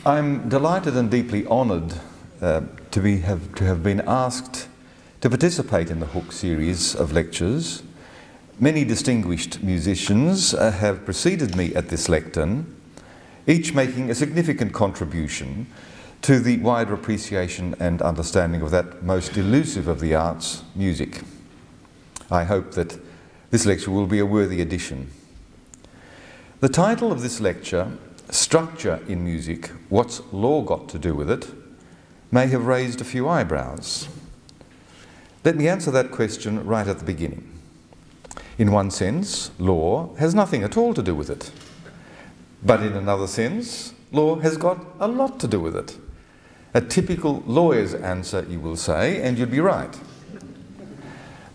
I'm delighted and deeply honoured to have been asked to participate in the Hook series of lectures. Many distinguished musicians have preceded me at this lectern, each making a significant contribution to the wider appreciation and understanding of that most elusive of the arts, music. I hope that this lecture will be a worthy addition. The title of this lecture, Structure in Music, What's Law Got to Do with It?, may have raised a few eyebrows. Let me answer that question right at the beginning. In one sense, law has nothing at all to do with it. But in another sense, law has got a lot to do with it. A typical lawyer's answer, you will say, and you'd be right.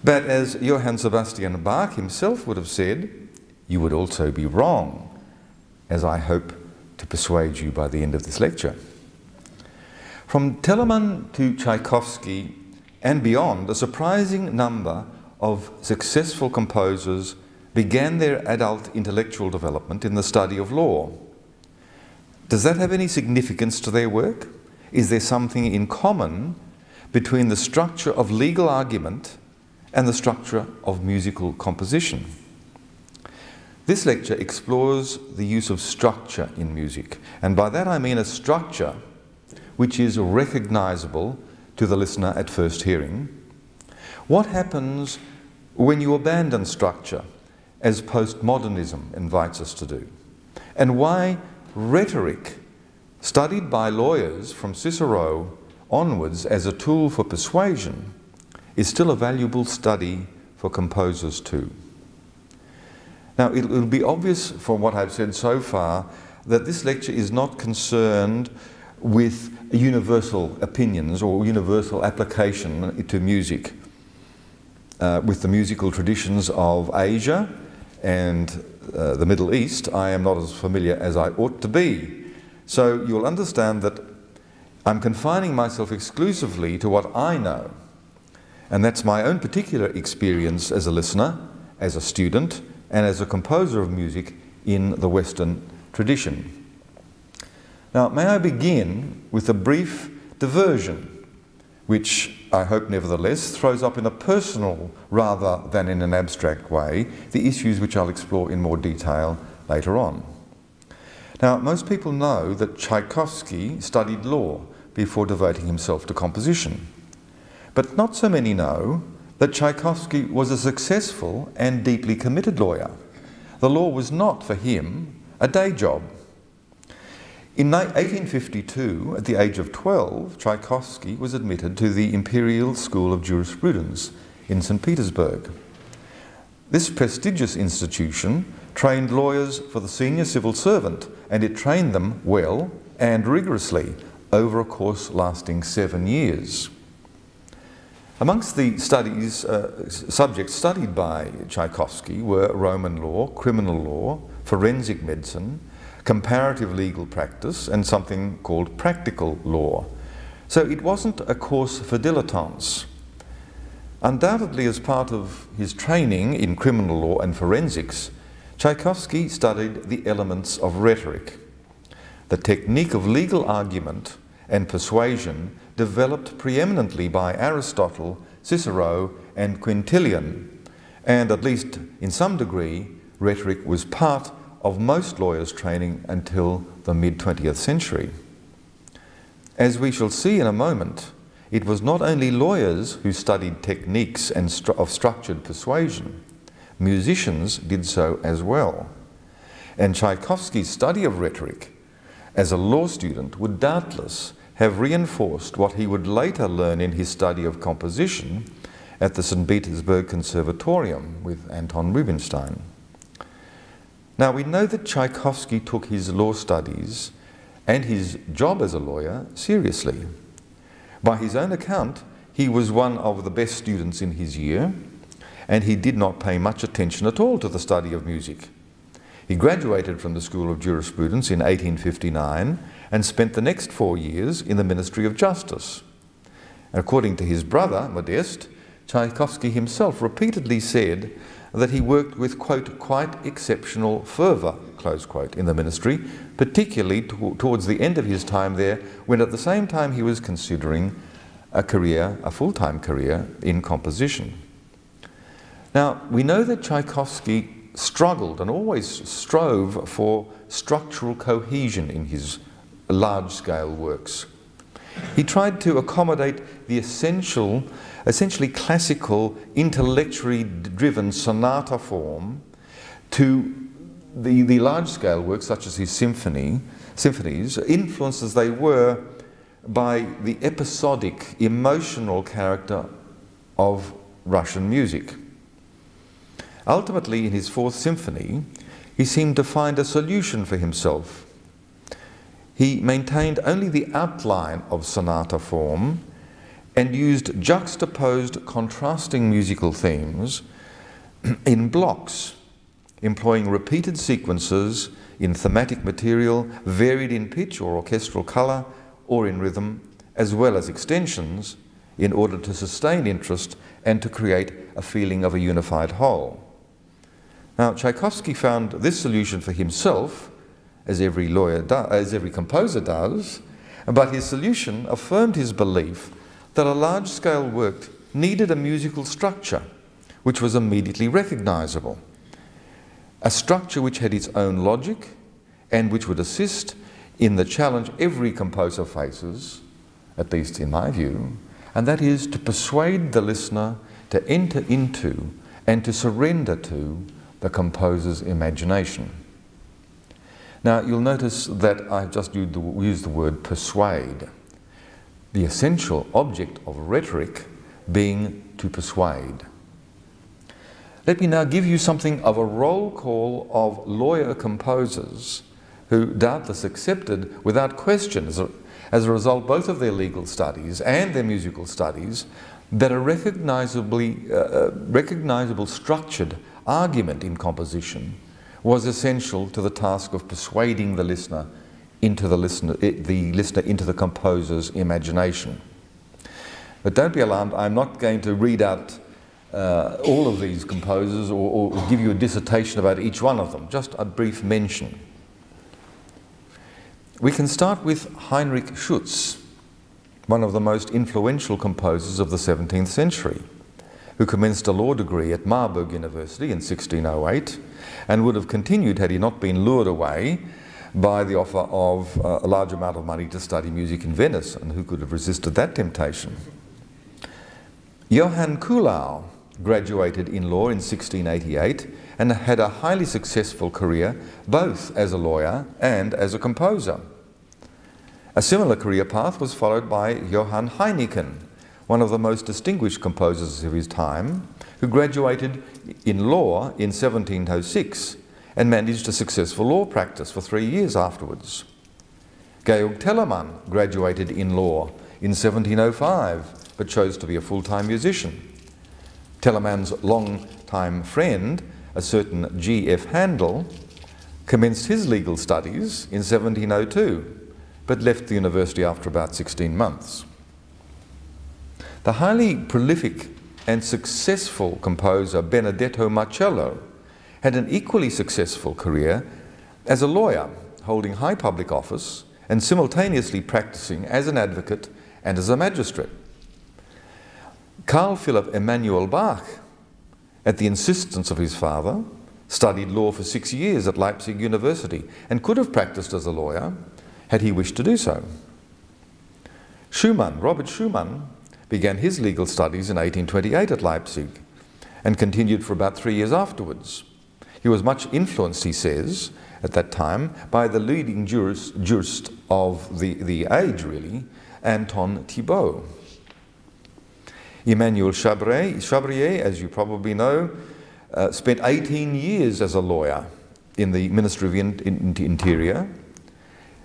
But as Johann Sebastian Bach himself would have said, you would also be wrong, as I hope to persuade you by the end of this lecture. From Telemann to Tchaikovsky and beyond, a surprising number of successful composers began their adult intellectual development in the study of law. Does that have any significance to their work? Is there something in common between the structure of legal argument and the structure of musical composition? This lecture explores the use of structure in music, and by that I mean a structure which is recognizable to the listener at first hearing. What happens when you abandon structure, as postmodernism invites us to do? And why rhetoric, studied by lawyers from Cicero onwards as a tool for persuasion, is still a valuable study for composers too. Now, it will be obvious from what I've said so far that this lecture is not concerned with universal opinions or universal application to music, with the musical traditions of Asia and the Middle East. I am not as familiar as I ought to be. So you'll understand that I'm confining myself exclusively to what I know. And that's my own particular experience as a listener, as a student, and as a composer of music in the Western tradition. Now, may I begin with a brief diversion, which I hope nevertheless throws up in a personal rather than in an abstract way the issues which I'll explore in more detail later on. Now, most people know that Tchaikovsky studied law before devoting himself to composition. But not so many know that Tchaikovsky was a successful and deeply committed lawyer. The law was not for him a day job. In 1852, at the age of 12, Tchaikovsky was admitted to the Imperial School of Jurisprudence in St. Petersburg. This prestigious institution trained lawyers for the senior civil servant, and it trained them well and rigorously over a course lasting 7 years. Amongst the subjects studied by Tchaikovsky were Roman law, criminal law, forensic medicine, comparative legal practice, and something called practical law. So it wasn't a course for dilettantes. Undoubtedly, as part of his training in criminal law and forensics, Tchaikovsky studied the elements of rhetoric, the technique of legal argument and persuasion developed preeminently by Aristotle, Cicero, and Quintilian, and at least in some degree, rhetoric was part of most lawyers' training until the mid-20th century. As we shall see in a moment, it was not only lawyers who studied techniques of structured persuasion. Musicians did so as well. And Tchaikovsky's study of rhetoric as a law student would doubtless have reinforced what he would later learn in his study of composition at the St. Petersburg Conservatorium with Anton Rubinstein. Now, we know that Tchaikovsky took his law studies and his job as a lawyer seriously. By his own account, he was one of the best students in his year, and he did not pay much attention at all to the study of music. He graduated from the School of Jurisprudence in 1859 and spent the next 4 years in the Ministry of Justice. According to his brother, Modeste, Tchaikovsky himself repeatedly said that he worked with, quote, quite exceptional fervour, close quote, in the ministry, particularly towards the end of his time there, when at the same time he was considering a full-time career in composition. Now, we know that Tchaikovsky struggled and always strove for structural cohesion in his large-scale works. He tried to accommodate the essentially classical, intellectually driven sonata form to the large-scale works, such as his symphonies, influenced as they were by the episodic, emotional character of Russian music. Ultimately, in his Fourth Symphony, he seemed to find a solution for himself. He maintained only the outline of sonata form and used juxtaposed, contrasting musical themes in blocks, employing repeated sequences in thematic material, varied in pitch or orchestral colour, or in rhythm, as well as extensions, in order to sustain interest and to create a feeling of a unified whole. Now, Tchaikovsky found this solution for himself, as every composer does, but his solution affirmed his belief that a large-scale work needed a musical structure which was immediately recognizable, a structure which had its own logic and which would assist in the challenge every composer faces, at least in my view, and that is to persuade the listener to enter into and to surrender to the composer's imagination. Now, you'll notice that I've just used the word persuade, the essential object of rhetoric being to persuade. Let me now give you something of a roll call of lawyer composers who doubtless accepted without question, as a result both of their legal studies and their musical studies, that a recognizable structured argument in composition was essential to the task of persuading the listener into the composer's imagination. But don't be alarmed, I'm not going to read out all of these composers or give you a dissertation about each one of them, just a brief mention. We can start with Heinrich Schütz, one of the most influential composers of the 17th century, who commenced a law degree at Marburg University in 1608 and would have continued had he not been lured away by the offer of a large amount of money to study music in Venice, and who could have resisted that temptation. Johann Kuhlau graduated in law in 1688 and had a highly successful career both as a lawyer and as a composer. A similar career path was followed by Johann Heineken, one of the most distinguished composers of his time, who graduated in law in 1706 and managed a successful law practice for 3 years afterwards. Georg Telemann graduated in law in 1705 but chose to be a full-time musician. Telemann's long-time friend, a certain G.F. Handel, commenced his legal studies in 1702 but left the university after about 16 months. The highly prolific and successful composer Benedetto Marcello had an equally successful career as a lawyer, holding high public office and simultaneously practicing as an advocate and as a magistrate. Carl Philipp Emanuel Bach, at the insistence of his father, studied law for 6 years at Leipzig University and could have practiced as a lawyer had he wished to do so. Robert Schumann, began his legal studies in 1828 at Leipzig and continued for about 3 years afterwards. He was much influenced, he says, at that time by the leading jurist of the age, really, Anton Thibaut. Emmanuel Chabrier, as you probably know, spent 18 years as a lawyer in the Ministry of Interior,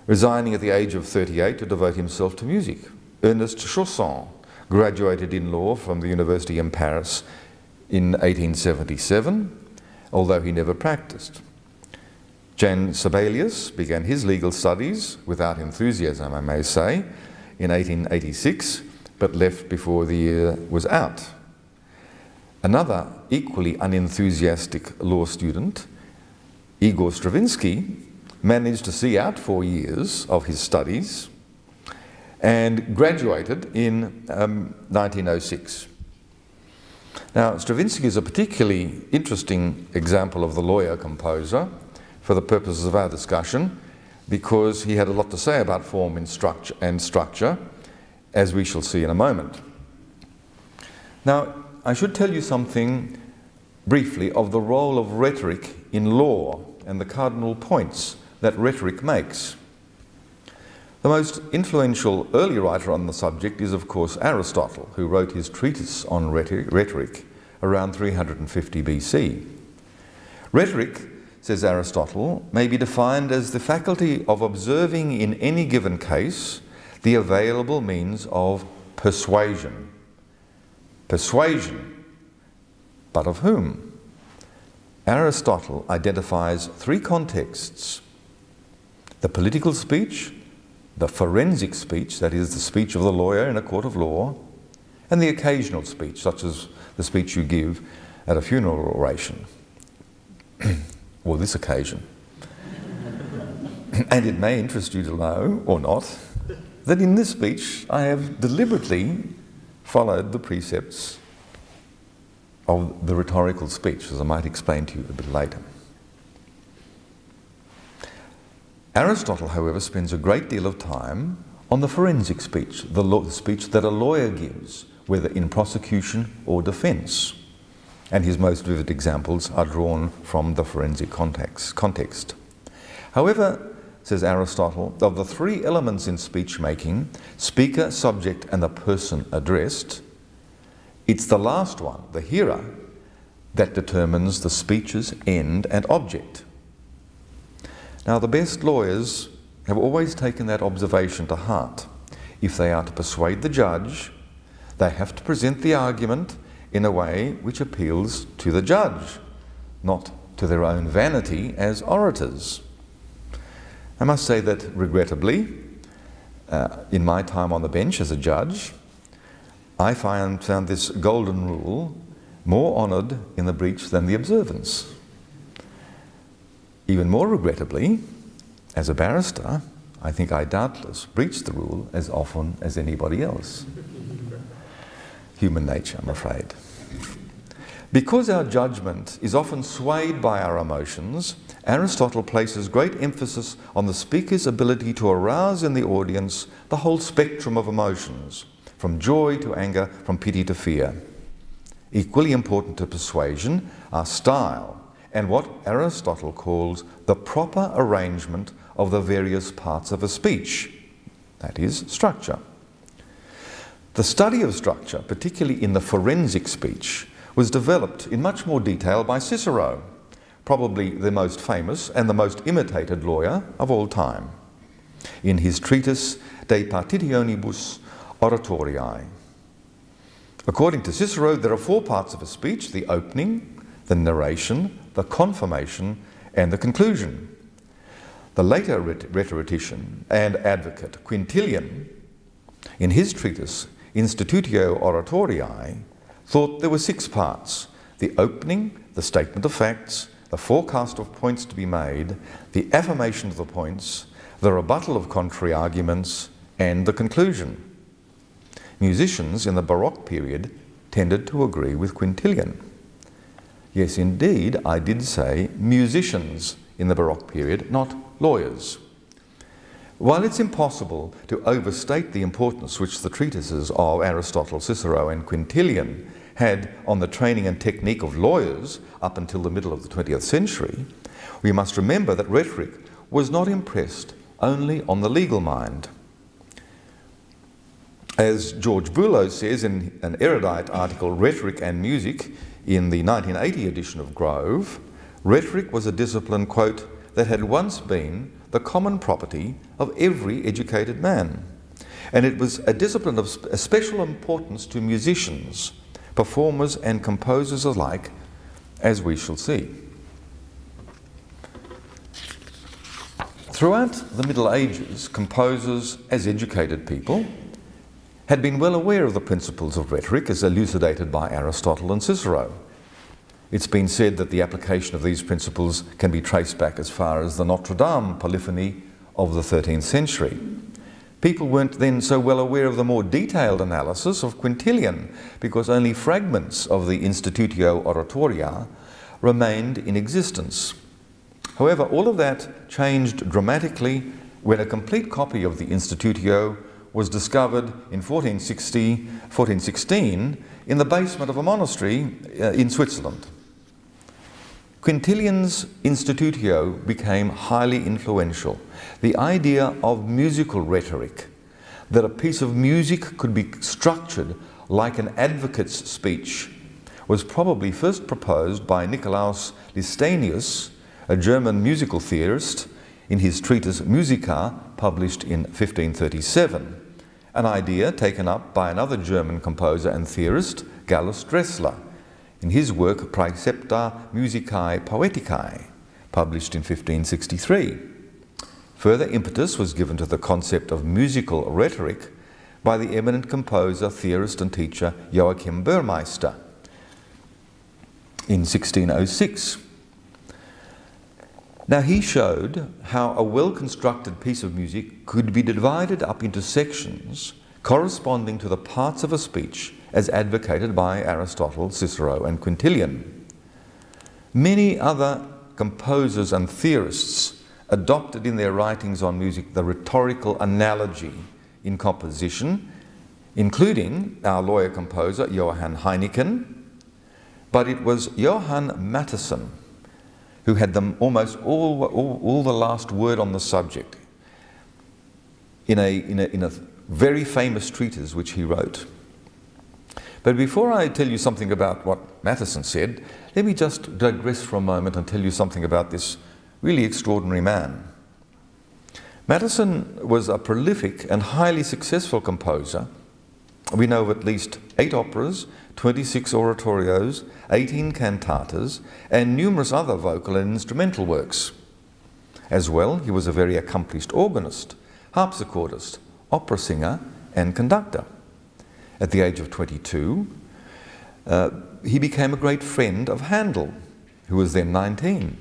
resigning at the age of 38 to devote himself to music. Ernest Chausson graduated in law from the University in Paris in 1877, although he never practiced. Jan Sibelius began his legal studies, without enthusiasm I may say, in 1886, but left before the year was out. Another equally unenthusiastic law student Igor Stravinsky managed to see out 4 years of his studies and graduated in 1906. Now, Stravinsky is a particularly interesting example of the lawyer-composer for the purposes of our discussion, because he had a lot to say about form and structure, as we shall see in a moment. Now, I should tell you something briefly of the role of rhetoric in law and the cardinal points that rhetoric makes. The most influential early writer on the subject is, of course, Aristotle, who wrote his treatise on rhetoric around 350 BC. Rhetoric, says Aristotle, may be defined as the faculty of observing in any given case the available means of persuasion. Persuasion, but of whom? Aristotle identifies 3 contexts: the political speech, the forensic speech, that is the speech of the lawyer in a court of law, and the occasional speech, such as the speech you give at a funeral oration, or this occasion. And it may interest you to know, or not, that in this speech I have deliberately followed the precepts of the rhetorical speech, as I might explain to you a bit later. Aristotle, however, spends a great deal of time on the forensic speech, the speech that a lawyer gives, whether in prosecution or defence. And his most vivid examples are drawn from the forensic context. However, says Aristotle, of the 3 elements in speech-making, speaker, subject, and the person addressed, it's the last one, the hearer, that determines the speech's end and object. Now, the best lawyers have always taken that observation to heart. If they are to persuade the judge, they have to present the argument in a way which appeals to the judge, not to their own vanity as orators. I must say that, regrettably, in my time on the bench as a judge, I found this golden rule more honoured in the breach than the observance. Even more regrettably, as a barrister, I think I doubtless breached the rule as often as anybody else. Human nature, I'm afraid. Because our judgment is often swayed by our emotions, Aristotle places great emphasis on the speaker's ability to arouse in the audience the whole spectrum of emotions, from joy to anger, from pity to fear. Equally important to persuasion are style and what Aristotle calls the proper arrangement of the various parts of a speech, that is, structure. The study of structure, particularly in the forensic speech, was developed in much more detail by Cicero, probably the most famous and the most imitated lawyer of all time, in his treatise De Partitionibus Oratorii. According to Cicero, there are 4 parts of a speech: the opening, the narration, the confirmation, and the conclusion. The later rhetorician and advocate Quintilian, in his treatise Institutio Oratorii, thought there were 6 parts: the opening, the statement of facts, the forecast of points to be made, the affirmation of the points, the rebuttal of contrary arguments, and the conclusion. Musicians in the Baroque period tended to agree with Quintilian. Yes, indeed, I did say musicians in the Baroque period, not lawyers. While it's impossible to overstate the importance which the treatises of Aristotle, Cicero, and Quintilian had on the training and technique of lawyers up until the middle of the 20th century, we must remember that rhetoric was not impressed only on the legal mind. As George Boulot says in an erudite article, Rhetoric and Music, in the 1980 edition of Grove, rhetoric was a discipline, quote, that had once been the common property of every educated man. And it was a discipline of special importance to musicians, performers and composers alike, as we shall see. Throughout the Middle Ages, composers, as educated people, had been well aware of the principles of rhetoric as elucidated by Aristotle and Cicero. It's been said that the application of these principles can be traced back as far as the Notre Dame polyphony of the 13th century. People weren't then so well aware of the more detailed analysis of Quintilian because only fragments of the Institutio Oratoria remained in existence. However, all of that changed dramatically when a complete copy of the Institutio was discovered in 1416 in the basement of a monastery in Switzerland. Quintilian's Institutio became highly influential. The idea of musical rhetoric, that a piece of music could be structured like an advocate's speech, was probably first proposed by Nicolaus Listenius, a German musical theorist, in his treatise Musica, published in 1537, an idea taken up by another German composer and theorist, Gallus Dressler, in his work Praecepta Musicae Poeticae, published in 1563. Further impetus was given to the concept of musical rhetoric by the eminent composer, theorist and teacher Joachim Burmeister in 1606. Now he showed how a well-constructed piece of music could be divided up into sections corresponding to the parts of a speech as advocated by Aristotle, Cicero and Quintilian. Many other composers and theorists adopted in their writings on music the rhetorical analogy in composition, including our lawyer-composer Johann Heineken, but it was Johann Mattheson who had almost all the last word on the subject in a very famous treatise which he wrote. But before I tell you something about what Mattheson said, let me just digress for a moment and tell you something about this really extraordinary man. Mattheson was a prolific and highly successful composer. We know of at least 8 operas, 26 oratorios, 18 cantatas, and numerous other vocal and instrumental works. As well, he was a very accomplished organist, harpsichordist, opera singer, and conductor. At the age of 22, he became a great friend of Handel, who was then 19,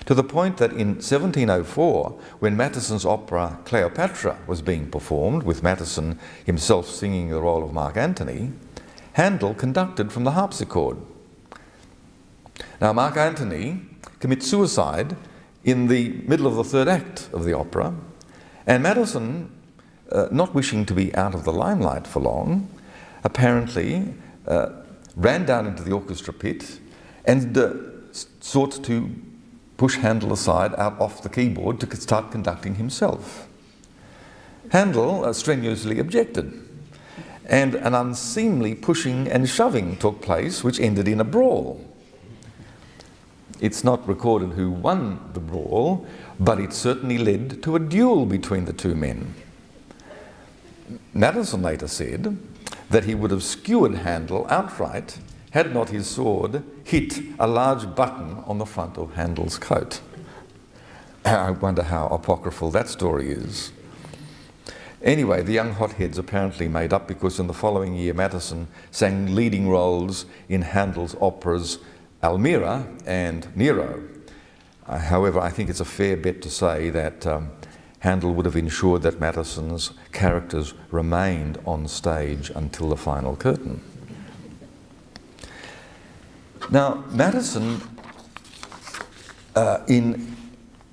to the point that in 1704, when Mattheson's opera Cleopatra was being performed, with Mattheson himself singing the role of Mark Antony, Handel conducted from the harpsichord. Now, Mark Antony commits suicide in the middle of the 3rd act of the opera, and Mattheson, not wishing to be out of the limelight for long, apparently ran down into the orchestra pit and sought to push Handel aside out off the keyboard to start conducting himself. Handel strenuously objected, and an unseemly pushing and shoving took place which ended in a brawl. It's not recorded who won the brawl, but it certainly led to a duel between the two men. Mattheson later said that he would have skewered Handel outright had not his sword hit a large button on the front of Handel's coat. I wonder how apocryphal that story is. Anyway, the young hotheads apparently made up, because in the following year Mattheson sang leading roles in Handel's operas Almira and Nero. However, I think it's a fair bet to say that Handel would have ensured that Mattheson's characters remained on stage until the final curtain. Now, Mattheson, in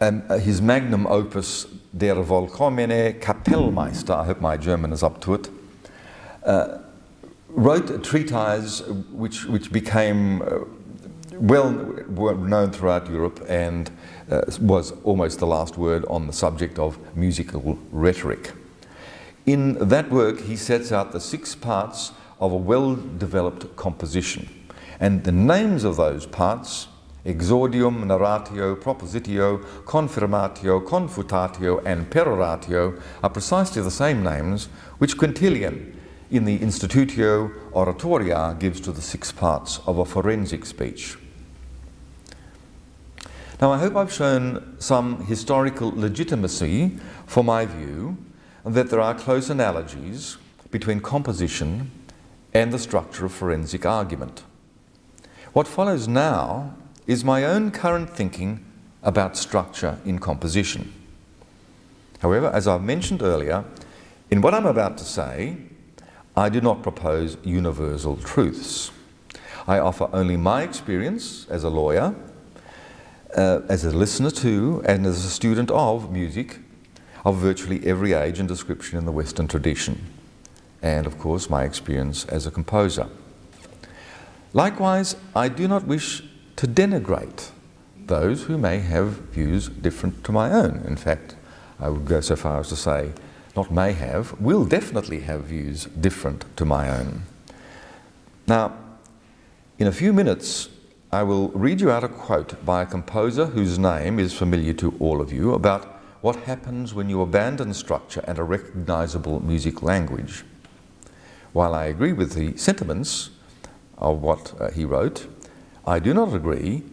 his magnum opus Der vollkommene Kapellmeister, I hope my German is up to it, wrote a treatise which became well known throughout Europe and was almost the last word on the subject of musical rhetoric. In that work, he sets out the 6 parts of a well-developed composition, and the names of those parts, exordium, narratio, propositio, confirmatio, confutatio, and peroratio, are precisely the same names which Quintilian in the Institutio Oratoria gives to the 6 parts of a forensic speech. Now, I hope I've shown some historical legitimacy for my view that there are close analogies between composition and the structure of forensic argument. What follows now is my own current thinking about structure in composition. However, as I've mentioned earlier, in what I'm about to say, I do not propose universal truths. I offer only my experience as a lawyer, as a listener to, and as a student of music of virtually every age and description in the Western tradition, and of course my experience as a composer. Likewise, I do not wish to denigrate those who may have views different to my own. In fact, I would go so far as to say, not may have, will definitely have views different to my own. Now, in a few minutes, I will read you out a quote by a composer whose name is familiar to all of you about what happens when you abandon structure and a recognizable music language. While I agree with the sentiments of what he wrote, I do not agree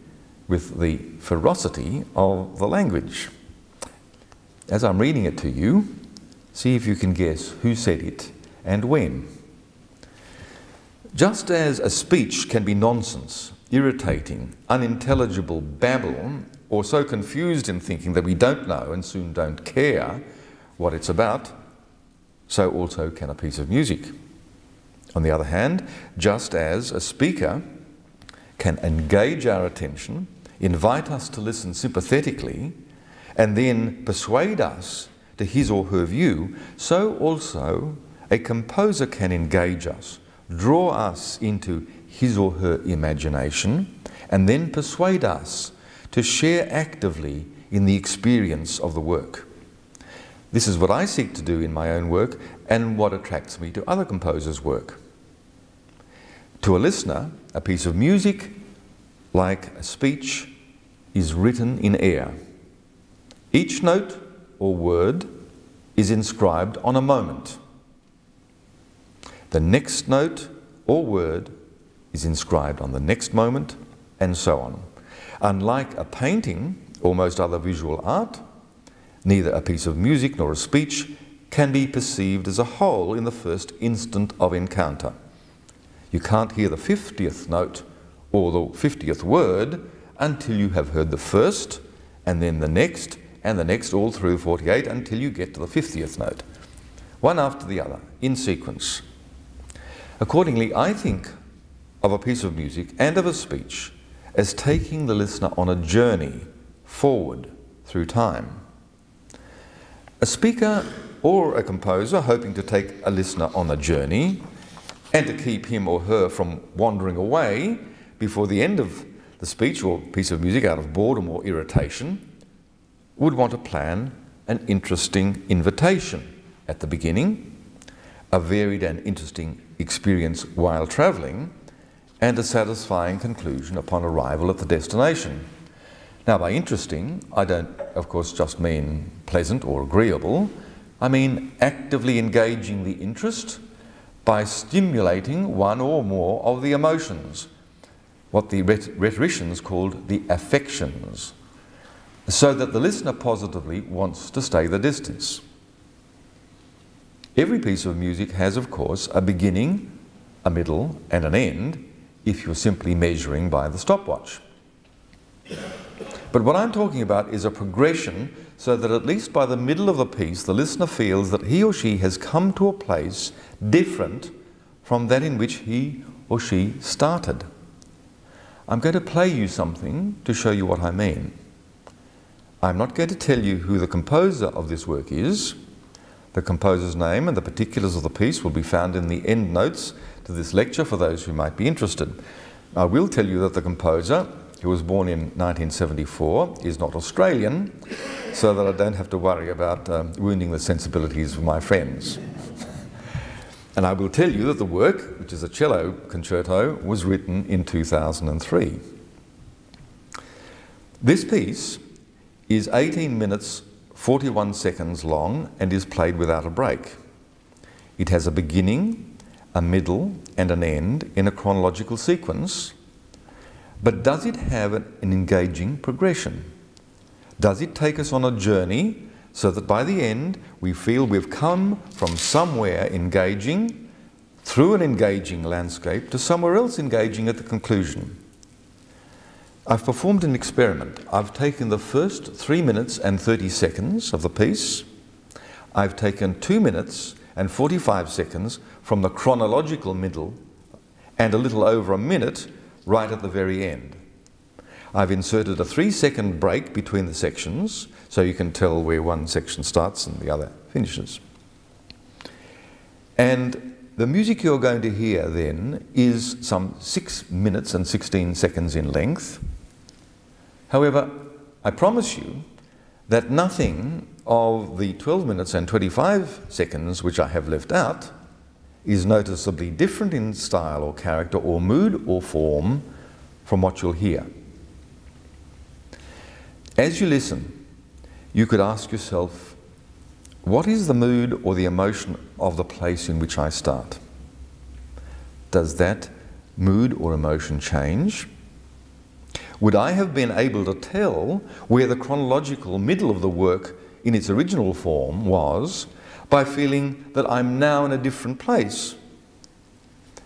with the ferocity of the language. As I'm reading it to you, see if you can guess who said it and when. Just as a speech can be nonsense, irritating, unintelligible babble, or so confused in thinking that we don't know and soon don't care what it's about, so also can a piece of music. On the other hand, just as a speaker can engage our attention, invite us to listen sympathetically, and then persuade us to his or her view, so also a composer can engage us, draw us into his or her imagination, and then persuade us to share actively in the experience of the work. This is what I seek to do in my own work and what attracts me to other composers' work. To a listener, a piece of music, like a speech, is written in air. Each note or word is inscribed on a moment. The next note or word is inscribed on the next moment, and so on. Unlike a painting or most other visual art, neither a piece of music nor a speech can be perceived as a whole in the first instant of encounter. You can't hear the 50th note or the 50th word until you have heard the first, and then the next, and the next, all through 48 until you get to the 50th note, one after the other, in sequence. Accordingly, I think of a piece of music and of a speech as taking the listener on a journey forward through time. A speaker or a composer hoping to take a listener on a journey and to keep him or her from wandering away before the end of the speech or piece of music out of boredom or irritation would want to plan an interesting invitation at the beginning, a varied and interesting experience while travelling, and a satisfying conclusion upon arrival at the destination. Now, by interesting, I don't, of course, just mean pleasant or agreeable. I mean actively engaging the interest by stimulating one or more of the emotions, what the rhetoricians called the affections, so that the listener positively wants to stay the distance. Every piece of music has, of course, a beginning, a middle, and an end, if you're simply measuring by the stopwatch. But what I'm talking about is a progression so that at least by the middle of the piece, the listener feels that he or she has come to a place different from that in which he or she started. I'm going to play you something to show you what I mean. I'm not going to tell you who the composer of this work is. The composer's name and the particulars of the piece will be found in the end notes to this lecture for those who might be interested. I will tell you that the composer, who was born in 1974, is not Australian, so that I don't have to worry about wounding the sensibilities of my friends. And I will tell you that the work, which is a cello concerto, was written in 2003. This piece is 18 minutes 41 seconds long and is played without a break. It has a beginning, a middle and an end in a chronological sequence, but does it have an engaging progression? Does it take us on a journey so that by the end we feel we've come from somewhere engaging, through an engaging landscape, to somewhere else engaging at the conclusion? I've performed an experiment. I've taken the first 3 minutes and 30 seconds of the piece. I've taken 2 minutes and 45 seconds from the chronological middle and a little over a minute right at the very end. I've inserted a 3-second break between the sections so you can tell where one section starts and the other finishes. And the music you're going to hear then is some 6 minutes and 16 seconds in length. However, I promise you that nothing of the 12 minutes and 25 seconds which I have left out is noticeably different in style or character or mood or form from what you'll hear. As you listen, you could ask yourself, what is the mood or the emotion of the place in which I start? Does that mood or emotion change? Would I have been able to tell where the chronological middle of the work in its original form was by feeling that I'm now in a different place?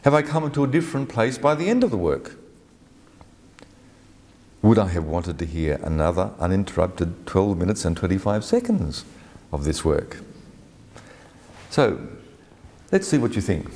Have I come to a different place by the end of the work? Would I have wanted to hear another uninterrupted 12 minutes and 25 seconds of this work? So, let's see what you think.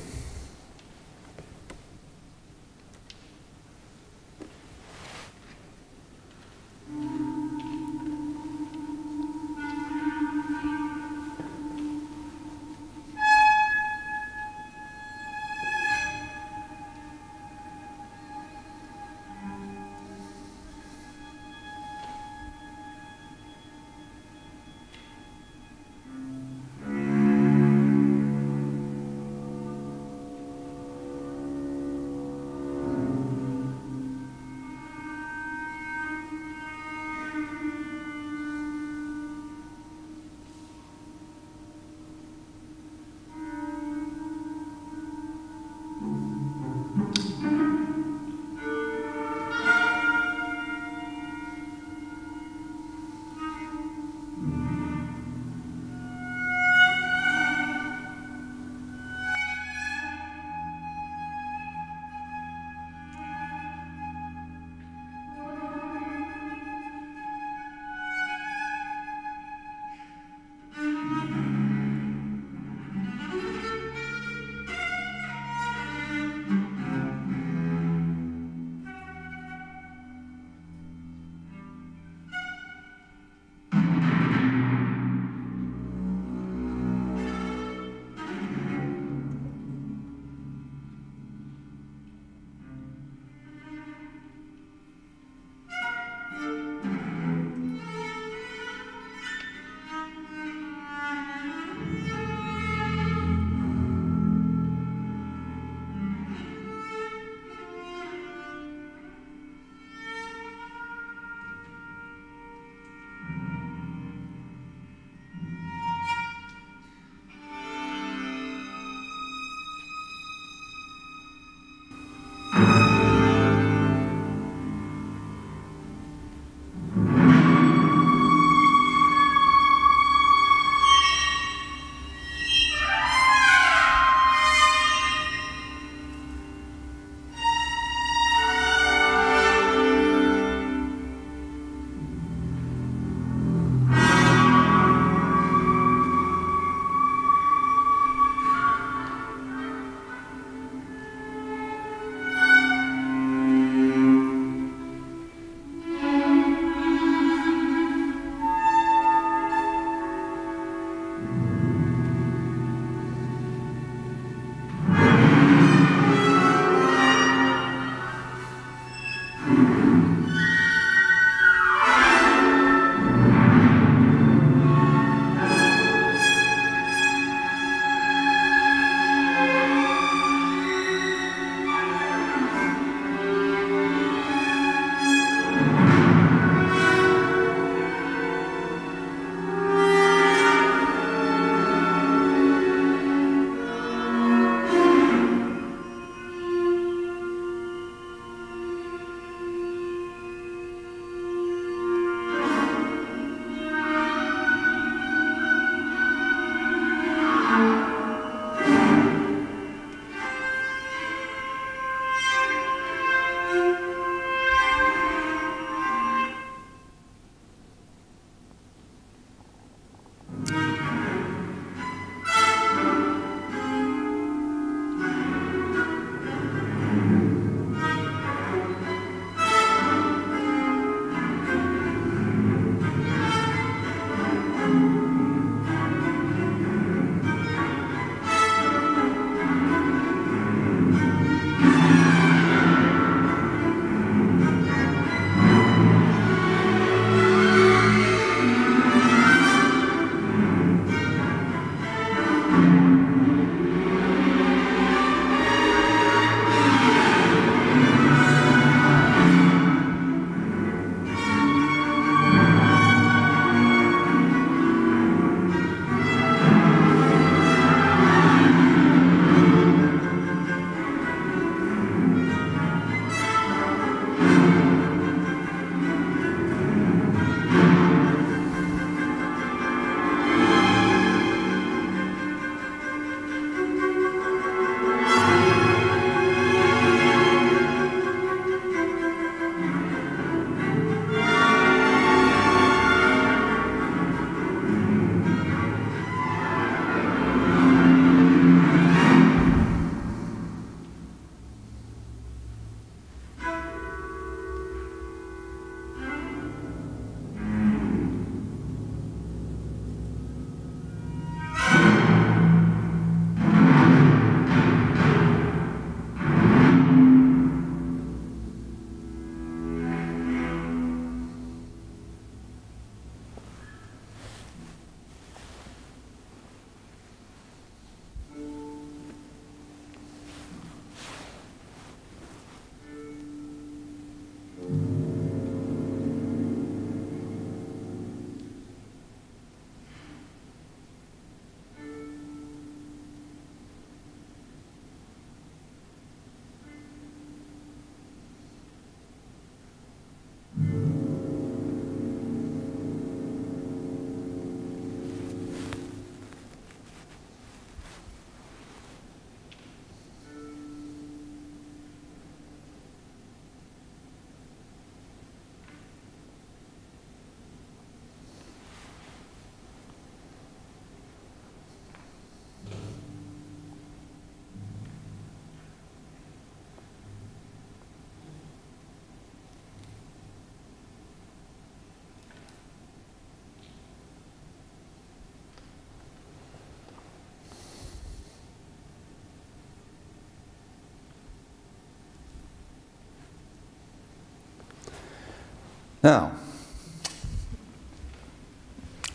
Now,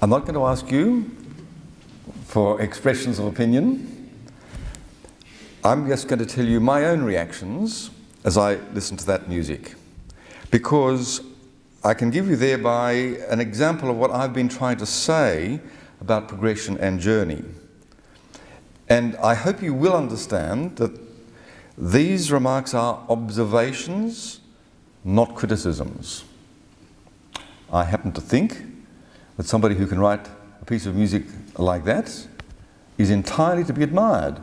I'm not going to ask you for expressions of opinion. I'm just going to tell you my own reactions as I listen to that music, because I can give you thereby an example of what I've been trying to say about progression and journey. And I hope you will understand that these remarks are observations, not criticisms. I happen to think that somebody who can write a piece of music like that is entirely to be admired.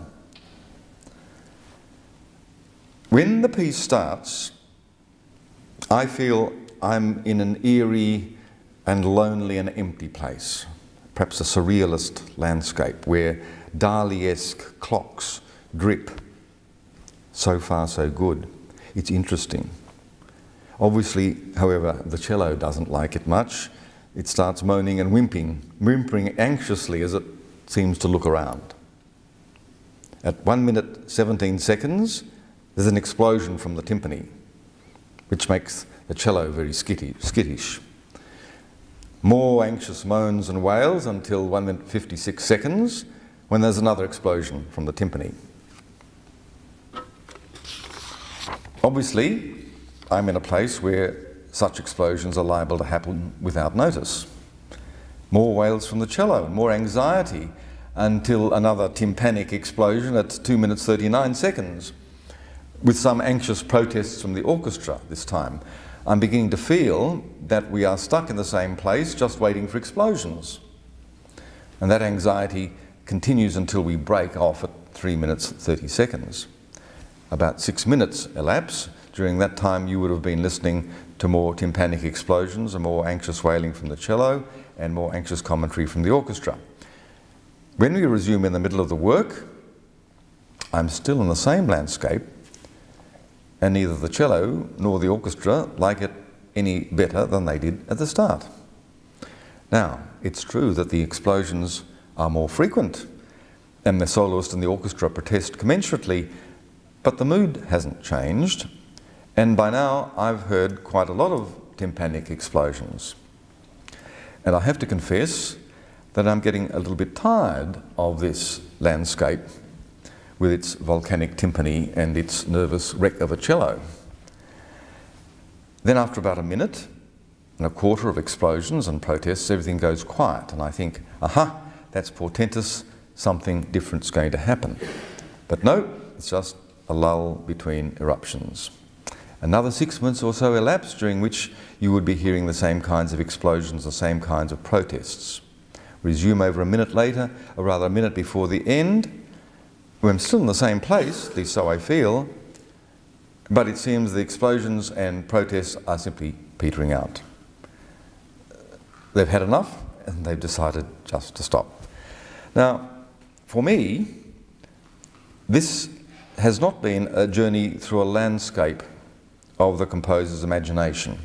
When the piece starts, I feel I'm in an eerie and lonely and empty place, perhaps a surrealist landscape where Dali-esque clocks drip. So far, so good. It's interesting. Obviously, however, the cello doesn't like it much. It starts moaning and whimpering anxiously as it seems to look around. At 1 minute 17 seconds, there's an explosion from the timpani, which makes the cello very skittish. More anxious moans and wails until 1 minute 56 seconds, when there's another explosion from the timpani. Obviously, I'm in a place where such explosions are liable to happen without notice. More wails from the cello, more anxiety, until another tympanic explosion at 2 minutes 39 seconds, with some anxious protests from the orchestra this time. I'm beginning to feel that we are stuck in the same place, just waiting for explosions. And that anxiety continues until we break off at 3 minutes 30 seconds. About 6 minutes elapse. During that time you would have been listening to more tympanic explosions and more anxious wailing from the cello and more anxious commentary from the orchestra. When we resume in the middle of the work, I'm still in the same landscape, and neither the cello nor the orchestra like it any better than they did at the start. Now, it's true that the explosions are more frequent and the soloist and the orchestra protest commensurately, but the mood hasn't changed, and by now I've heard quite a lot of tympanic explosions. And I have to confess that I'm getting a little bit tired of this landscape with its volcanic timpani and its nervous wreck of a cello. Then after about a minute and a quarter of explosions and protests, everything goes quiet, and I think, aha, that's portentous, something different's going to happen. But no, it's just a lull between eruptions. Another 6 months or so elapsed, during which you would be hearing the same kinds of explosions, the same kinds of protests. Resume over a minute later, or rather a minute before the end, when I'm still in the same place, at least so I feel, but it seems the explosions and protests are simply petering out. They've had enough and they've decided just to stop. Now, for me, this has not been a journey through a landscape of the composer's imagination.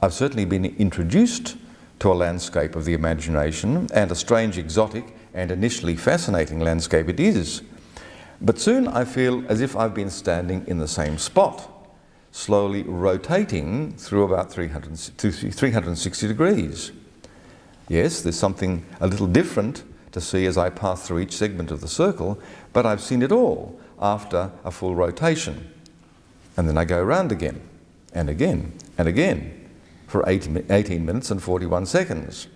I've certainly been introduced to a landscape of the imagination, and a strange, exotic and initially fascinating landscape it is. But soon I feel as if I've been standing in the same spot, slowly rotating through about 360 degrees. Yes, there's something a little different to see as I pass through each segment of the circle, but I've seen it all after a full rotation. And then I go around again, and again, and again, for 18 minutes and 41 seconds.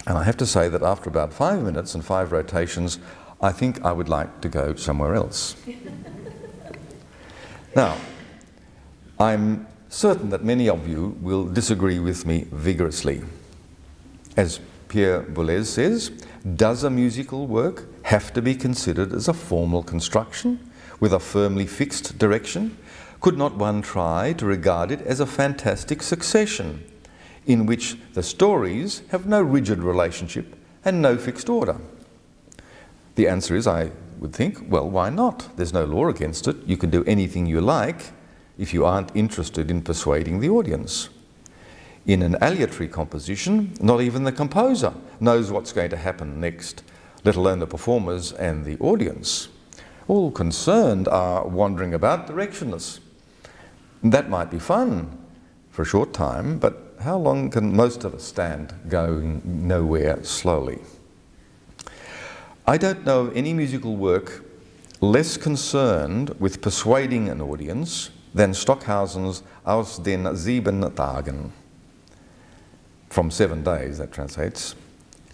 And I have to say that after about 5 minutes and 5 rotations, I think I would like to go somewhere else. Now, I'm certain that many of you will disagree with me vigorously. As Pierre Boulez says, does a musical work have to be considered as a formal construction with a firmly fixed direction? Could not one try to regard it as a fantastic succession in which the stories have no rigid relationship and no fixed order? The answer is, I would think, well, why not? There's no law against it. You can do anything you like if you aren't interested in persuading the audience. In an aleatory composition, not even the composer knows what's going to happen next, let alone the performers and the audience. All concerned are wandering about directionless. That might be fun, for a short time, but how long can most of us stand going nowhere slowly? I don't know of any musical work less concerned with persuading an audience than Stockhausen's Aus den 7 Tagen, from 7 days, that translates,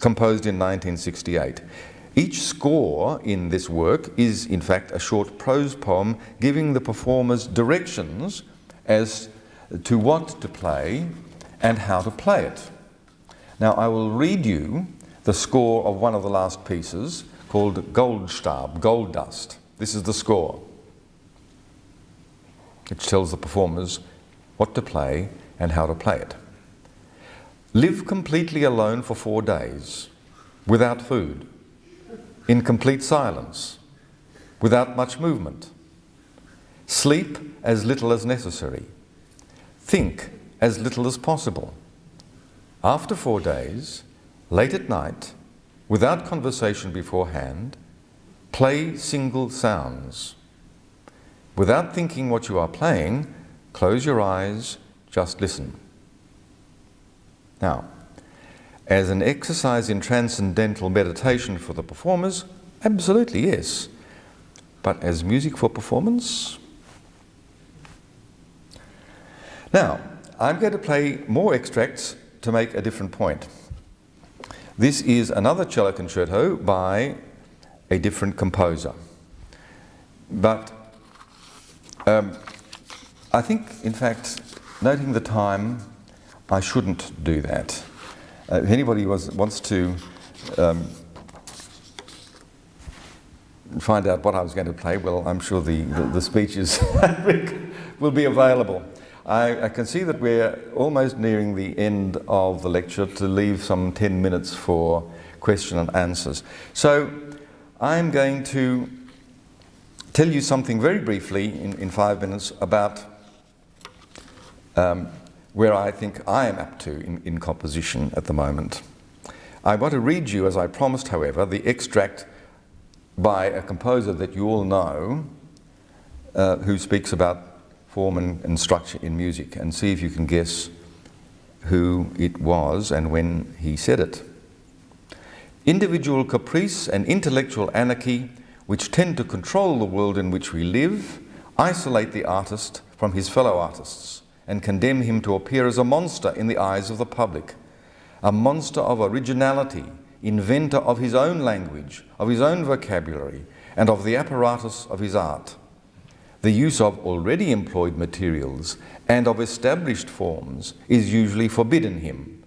composed in 1968. Each score in this work is, in fact, a short prose poem giving the performers directions as to what to play and how to play it. Now, I will read you the score of one of the last pieces called Goldstab, Gold Dust. This is the score, which tells the performers what to play and how to play it. Live completely alone for 4 days, without food, in complete silence, without much movement. Sleep as little as necessary. Think as little as possible. After 4 days, late at night, without conversation beforehand, play single sounds. Without thinking what you are playing, close your eyes, just listen. Now, as an exercise in transcendental meditation for the performers, absolutely yes. But as music for performance? Now, I'm going to play more extracts to make a different point. This is another cello concerto by a different composer. But I think, in fact, noting the time, I shouldn't do that. If anybody wants to find out what I was going to play, well, I'm sure the speeches will be available. I can see that we're almost nearing the end of the lecture, to leave some 10 minutes for question and answers. So I'm going to tell you something very briefly in 5 minutes about where I think I am up to in composition at the moment. I want to read you, as I promised, however, the extract by a composer that you all know, who speaks about form and structure in music, and see if you can guess who it was and when he said it. Individual caprice and intellectual anarchy, which tend to control the world in which we live, isolate the artist from his fellow artists and condemn him to appear as a monster in the eyes of the public, a monster of originality, inventor of his own language, of his own vocabulary, and of the apparatus of his art. The use of already employed materials and of established forms is usually forbidden him.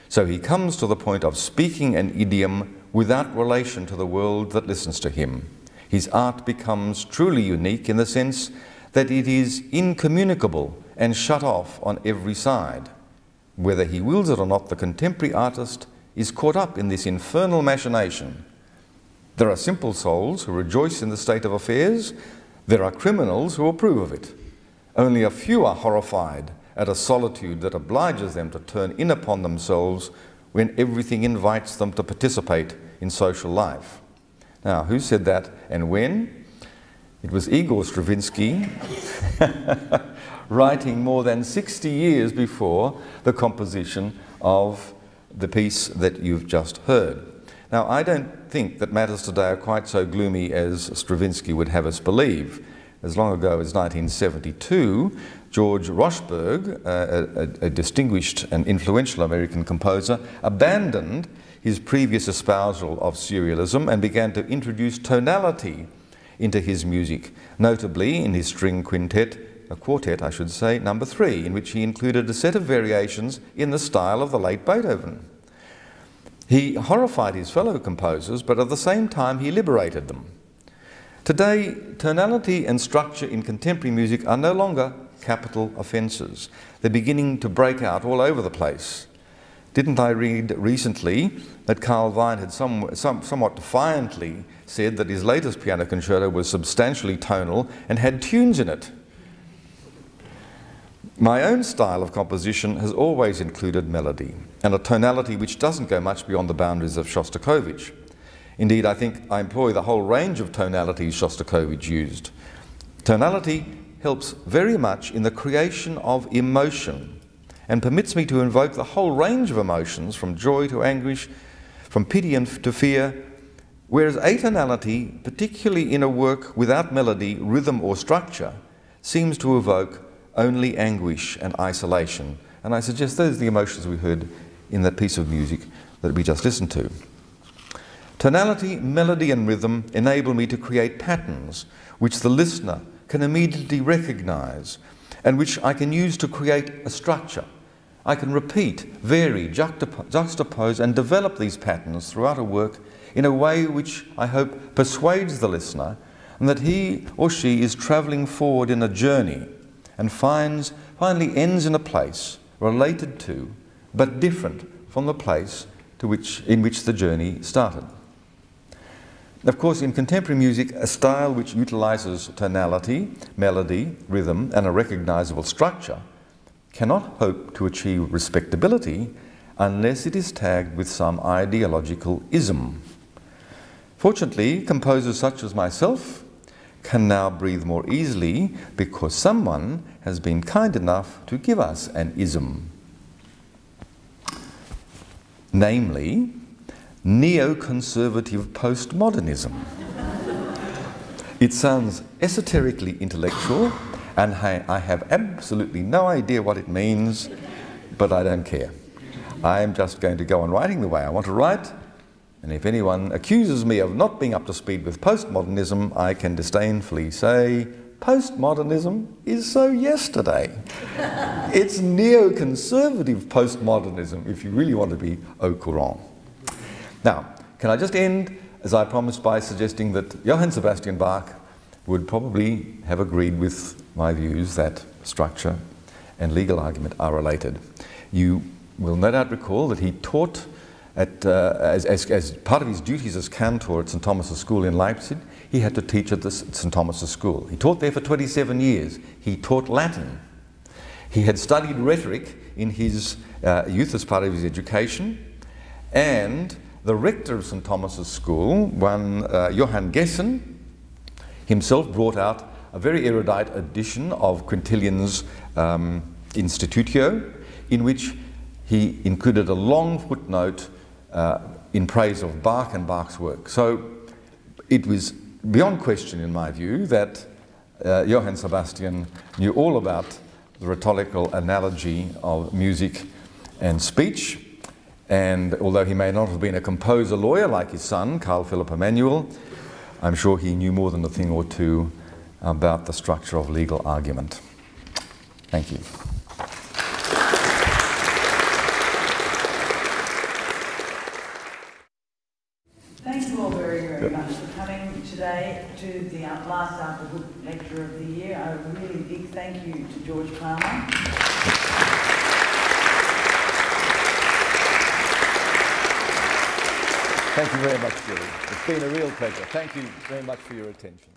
So he comes to the point of speaking an idiom without relation to the world that listens to him. His art becomes truly unique in the sense that it is incommunicable and shut off on every side. Whether he wills it or not, the contemporary artist is caught up in this infernal machination. There are simple souls who rejoice in the state of affairs. There are criminals who approve of it. Only a few are horrified at a solitude that obliges them to turn in upon themselves when everything invites them to participate in social life. Now, who said that and when? It was Igor Stravinsky, writing more than 60 years before the composition of the piece that you've just heard. Now, I don't think that matters today are quite so gloomy as Stravinsky would have us believe. As long ago as 1972, George Rochberg, a distinguished and influential American composer, abandoned his previous espousal of serialism and began to introduce tonality into his music, notably in his string quartet, I should say, number 3, in which he included a set of variations in the style of the late Beethoven. He horrified his fellow composers, but at the same time he liberated them. Today, tonality and structure in contemporary music are no longer capital offences. They're beginning to break out all over the place. Didn't I read recently that Carl Wein had somewhat defiantly said that his latest piano concerto was substantially tonal and had tunes in it? My own style of composition has always included melody and a tonality which doesn't go much beyond the boundaries of Shostakovich. Indeed, I think I employ the whole range of tonalities Shostakovich used. Tonality helps very much in the creation of emotion, and permits me to invoke the whole range of emotions, from joy to anguish, from pity to fear, whereas atonality, particularly in a work without melody, rhythm or structure, seems to evoke only anguish and isolation. And I suggest those are the emotions we heard in that piece of music that we just listened to. Tonality, melody and rhythm enable me to create patterns which the listener can immediately recognize and which I can use to create a structure. I can repeat, vary, juxtapose and develop these patterns throughout a work in a way which I hope persuades the listener and that he or she is travelling forward in a journey and finally ends in a place related to but different from the place in which the journey started. Of course, in contemporary music, a style which utilises tonality, melody, rhythm and a recognisable structure cannot hope to achieve respectability unless it is tagged with some ideological ism. Fortunately, composers such as myself can now breathe more easily because someone has been kind enough to give us an ism. Namely, neoconservative postmodernism. It sounds esoterically intellectual, and I have absolutely no idea what it means, but I don't care. I am just going to go on writing the way I want to write, and if anyone accuses me of not being up to speed with postmodernism, I can disdainfully say, postmodernism is so yesterday. It's neoconservative postmodernism, if you really want to be au courant. Now, can I just end, as I promised, by suggesting that Johann Sebastian Bach would probably have agreed with my views that structure and legal argument are related. You will no doubt recall that he taught as part of his duties as cantor at St. Thomas's School in Leipzig. He had to teach at St. Thomas's School. He taught there for 27 years. He taught Latin. He had studied rhetoric in his youth as part of his education, and the rector of St. Thomas's School, one Johann Gessen, himself brought out a very erudite edition of Quintilian's Institutio, in which he included a long footnote in praise of Bach and Bach's work. So it was beyond question, in my view, that Johann Sebastian knew all about the rhetorical analogy of music and speech. And although he may not have been a composer lawyer like his son, Carl Philipp Emanuel, I'm sure he knew more than a thing or two about the structure of legal argument. Thank you. Thank you all very, very much for coming today to the last After Book Lecture of the year. A really big thank you to George Palmer. Thank you very much, Julie. It's been a real pleasure. Thank you very much for your attention.